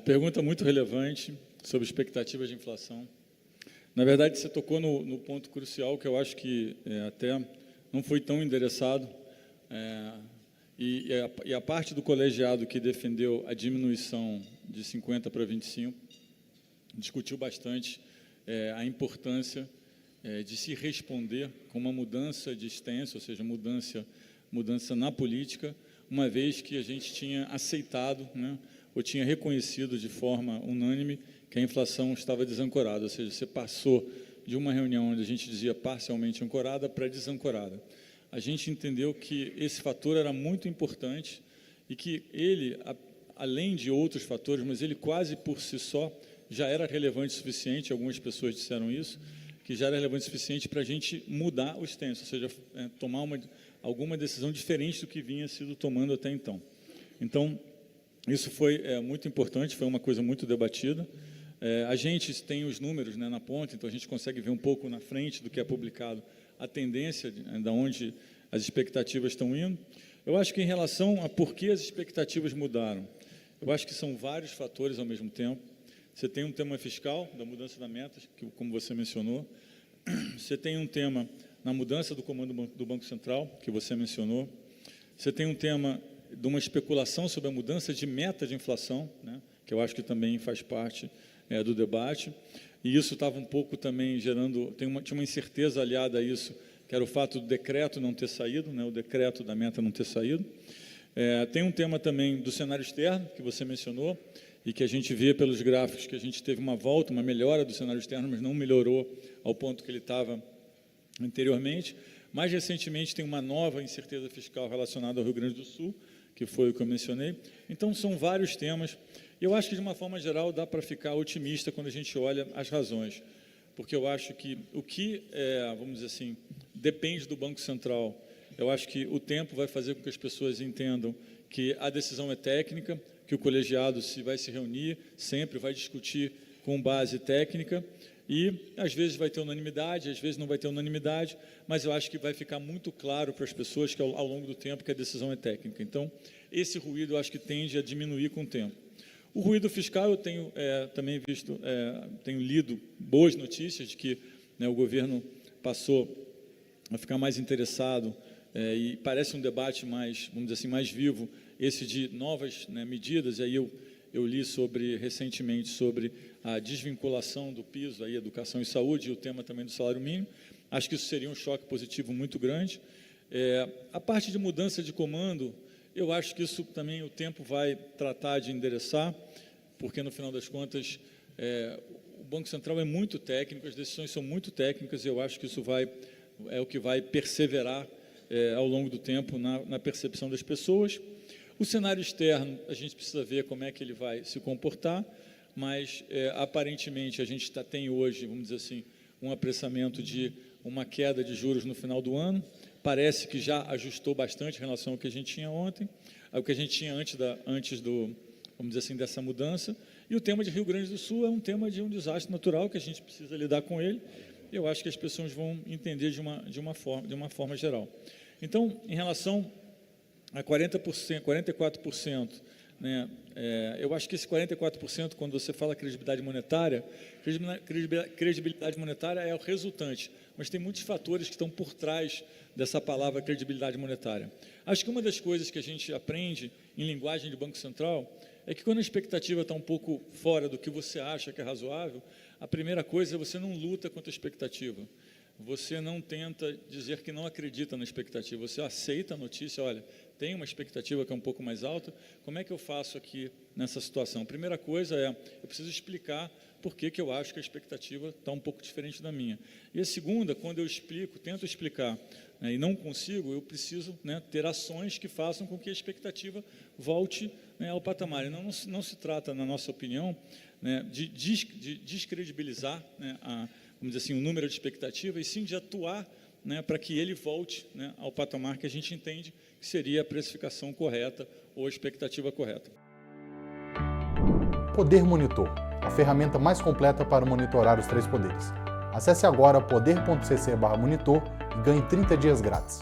Pergunta muito relevante sobre expectativas de inflação. Na verdade, você tocou no ponto crucial que eu acho que até não foi tão endereçado, e a parte do colegiado que defendeu a diminuição de 50 para 25 discutiu bastante a importância de se responder com uma mudança de stance, ou seja, mudança na política, uma vez que a gente tinha aceitado, né, ou tinha reconhecido de forma unânime que a inflação estava desancorada, ou seja, você passou de uma reunião onde a gente dizia parcialmente ancorada para desancorada. A gente entendeu que esse fator era muito importante e que ele, além de outros fatores, mas ele quase por si só já era relevante o suficiente, algumas pessoas disseram isso, que já era relevante o suficiente para a gente mudar o stance, ou seja, tomar alguma decisão diferente do que vinha sido tomando até então. Então, isso foi muito importante, foi uma coisa muito debatida. A gente tem os números, né, na ponta, então a gente consegue ver um pouco na frente do que é publicado a tendência de onde as expectativas estão indo. Eu acho que em relação a por que as expectativas mudaram, eu acho que são vários fatores ao mesmo tempo. Você tem um tema fiscal, da mudança da meta, que, como você mencionou. Você tem um tema na mudança do comando do Banco Central, que você mencionou. Você tem um tema de uma especulação sobre a mudança de meta de inflação, né, que eu acho que também faz parte do debate. E isso estava um pouco também gerando, tinha uma incerteza aliada a isso, que era o fato do decreto não ter saído, né, o decreto da meta não ter saído. Tem um tema também do cenário externo, que você mencionou, e que a gente vê pelos gráficos que a gente teve uma volta, uma melhora do cenário externo, mas não melhorou ao ponto que ele estava anteriormente. Mais recentemente, tem uma nova incerteza fiscal relacionada ao Rio Grande do Sul, que foi o que eu mencionei. Então, são vários temas. E eu acho que, de uma forma geral, dá para ficar otimista quando a gente olha as razões, porque eu acho que o que, vamos dizer assim, depende do Banco Central, eu acho que o tempo vai fazer com que as pessoas entendam que a decisão é técnica, que o colegiado vai se reunir, sempre vai discutir com base técnica, e às vezes vai ter unanimidade, às vezes não vai ter unanimidade, mas eu acho que vai ficar muito claro para as pessoas que ao longo do tempo que a decisão é técnica. Então, esse ruído eu acho que tende a diminuir com o tempo. O ruído fiscal eu tenho também visto, tenho lido boas notícias de que, né, o governo passou a ficar mais interessado, e parece um debate mais, vamos dizer assim, mais vivo, esse de novas, né, medidas. E aí eu li recentemente sobre a desvinculação do piso, aí, educação e saúde, e o tema também do salário mínimo. Acho que isso seria um choque positivo muito grande. A parte de mudança de comando, eu acho que isso também o tempo vai tratar de endereçar, porque, no final das contas, o Banco Central é muito técnico, as decisões são muito técnicas, e eu acho que isso é o que vai perseverar ao longo do tempo na percepção das pessoas. O cenário externo, a gente precisa ver como é que ele vai se comportar, mas, aparentemente, a gente tem hoje, vamos dizer assim, um apressamento de uma queda de juros no final do ano. Parece que já ajustou bastante em relação ao que a gente tinha ontem, ao que a gente tinha antes vamos dizer assim, dessa mudança. E o tema de Rio Grande do Sul é um tema de um desastre natural, que a gente precisa lidar com ele. Eu acho que as pessoas vão entender de uma forma geral. Então, em relação a 40%, 44%, né, eu acho que esse 44%, quando você fala credibilidade monetária é o resultante, mas tem muitos fatores que estão por trás dessa palavra credibilidade monetária. Acho que uma das coisas que a gente aprende em linguagem de Banco Central é que, quando a expectativa está um pouco fora do que você acha que é razoável, a primeira coisa é você não luta contra a expectativa. Você não tenta dizer que não acredita na expectativa, você aceita a notícia, olha, tem uma expectativa que é um pouco mais alta, como é que eu faço aqui nessa situação? A primeira coisa eu preciso explicar por que eu acho que a expectativa está um pouco diferente da minha. E a segunda, quando eu tento explicar, né, e não consigo, eu preciso, né, ter ações que façam com que a expectativa volte, né, ao patamar. E não se trata, na nossa opinião, né, de descredibilizar, né, vamos dizer assim, o número de expectativa, e sim de atuar, né, para que ele volte, né, ao patamar que a gente entende que seria a precificação correta ou a expectativa correta. Poder Monitor, a ferramenta mais completa para monitorar os 3 poderes. Acesse agora poder.cc/monitor e ganhe 30 dias grátis.